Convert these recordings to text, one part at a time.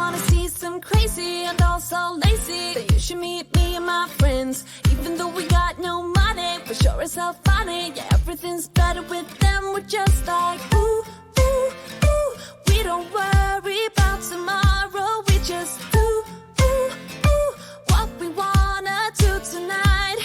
wanna see some crazy and also lazy, then you should meet me and my friends. Even though we got no money, we're sure as hell funny. Yeah, everything's better with them. We're just like, ooh, ooh, ooh. We don't worry about tomorrow. We just do, ooh, ooh, what we wanna do tonight.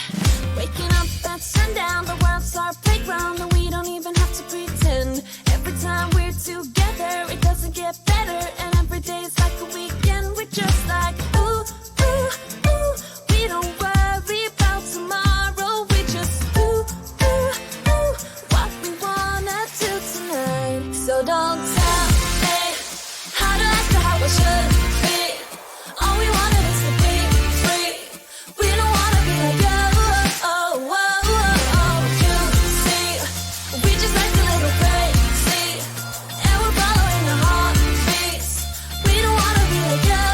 Waking up at sundown, the world's our playground, and we don't even have to pretend. Every time we're together, it doesn't get better, and every day's like a weekend. We're just like, ooh, ooh, ooh. We don't worry about tomorrow. We just do, ooh, ooh, what we wanna do tonight. So don't tell me how to act or how I should be. All we wanted is to be free. We don't wanna be like you. Oh, oh, oh, oh, you see, we just act a little crazy, and we're following our heartbeats. We don't wanna be like you.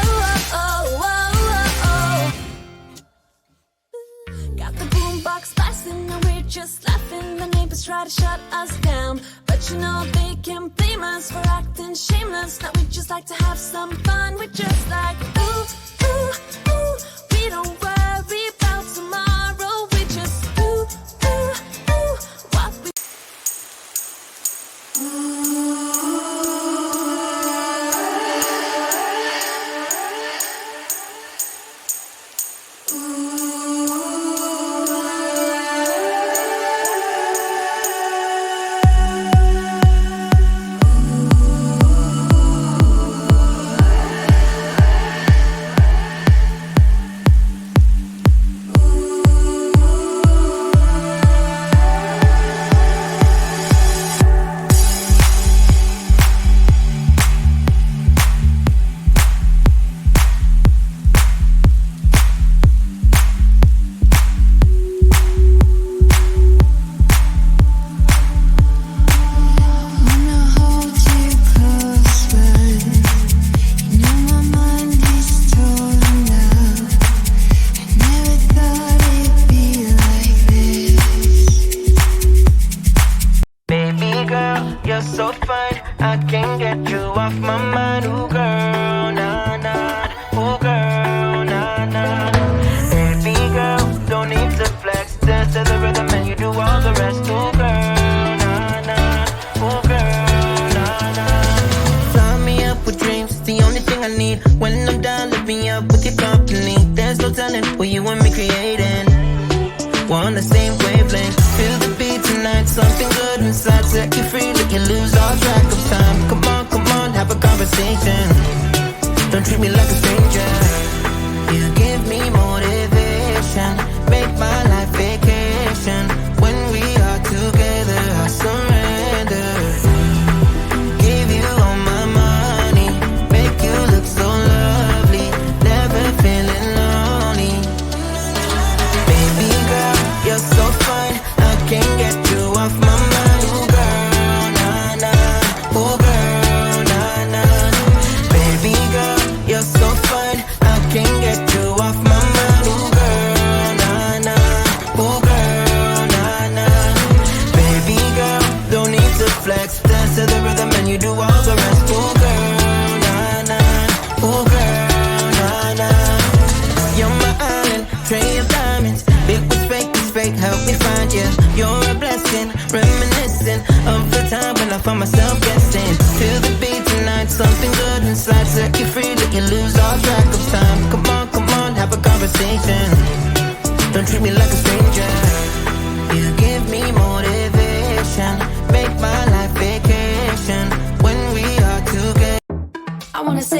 Oh, oh, oh, oh. Got the boombox blasting, and we're just laughing. The neighbors try to shut us down, but you know they can't blame us for acting shameless. Now we just like to have some fun. We're just like, ooh, ooh, ooh. We don't worry about tomorrow. We just do, ooh, ooh, what we.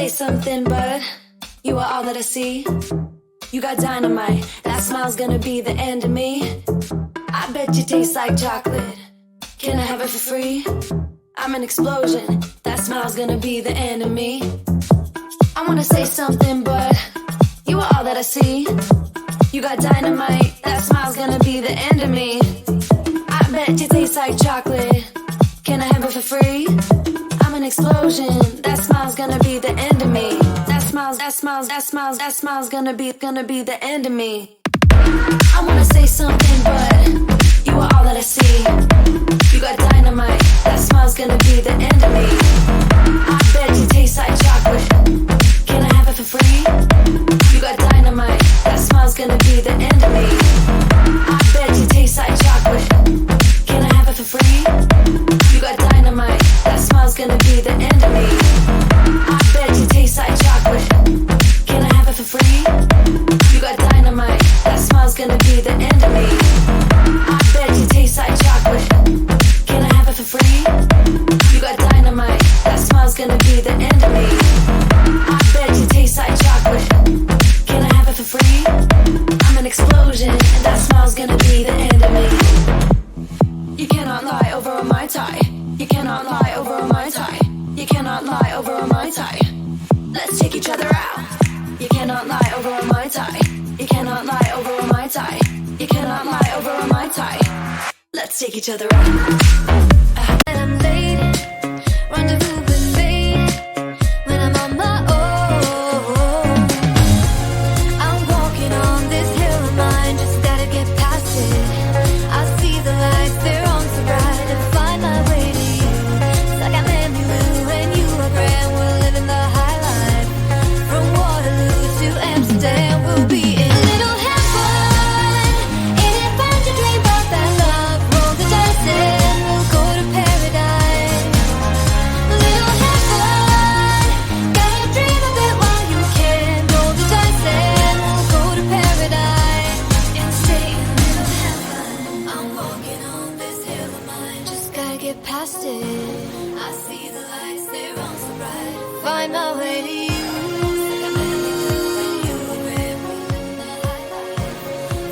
Something, but you are all that I see. You got dynamite, that smile's gonna be the end of me. I bet you taste like chocolate. Can I have it for free? I'm an explosion, that smile's gonna be the end of me. I wanna say something, but you are all that I see. You got dynamite, that smile's gonna be the end of me. I bet you taste like chocolate. Can I have it for free? I'm an explosion, that smile's gonna be the end of me. That smile's gonna be the end of me. I wanna say something, but you are all that I see. You got dynamite, that smile's gonna be the end of me. I bet you taste like chocolate. Can I gonna be the end of me. I bet you taste like chocolate. Can I have it for free? I'm an explosion, and that smile's gonna be the end of me. You cannot lie over a Mai Tai. You cannot lie over a Mai Tai. You cannot lie over a Mai Tai. Let's take each other out. You cannot lie over a Mai Tai. You cannot lie over a Mai Tai. You cannot lie over a Mai Tai. Let's take each other out. I'm late, rendezvous with fate. When I'm on my own, I'm walking on this hill of mine. Just gotta get past it. I see the lights, they're on so bright. And find my way to you. It's like I met you and you are grand. We're living the high life. From Waterloo to Amsterdam, we'll be in little heaven. In it, find your dream about that love. Roll the dice and we'll go to paradise. Little heaven, gotta dream a bit while you can. Roll the dice and we'll go to paradise and stay in little heaven. I'm walking on this hill of mine. Just gotta get past it. I see the lights, they're on so bright. Find my way to you.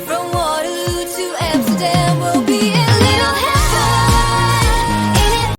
From Waterloo to Amsterdam, we'll be in little heaven. In it.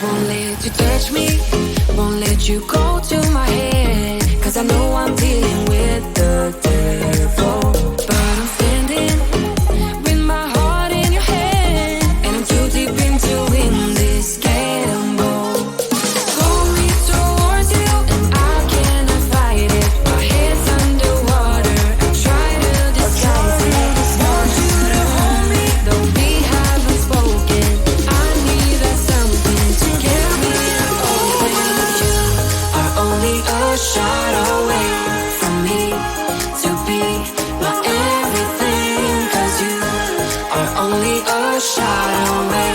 Won't let you touch me, won't let you go to my head. Cause I know I'm dealing with the devil. But I'm standing with my heart in your hand, and I'm too deep into in this gamble. Pull me towards you and I cannot fight it. My head's underwater, I try to disguise it. Want you to hold me, though we haven't spoken. I need that something to get me open. You are only a shot away from me to be my everything. Cause you are only a shot away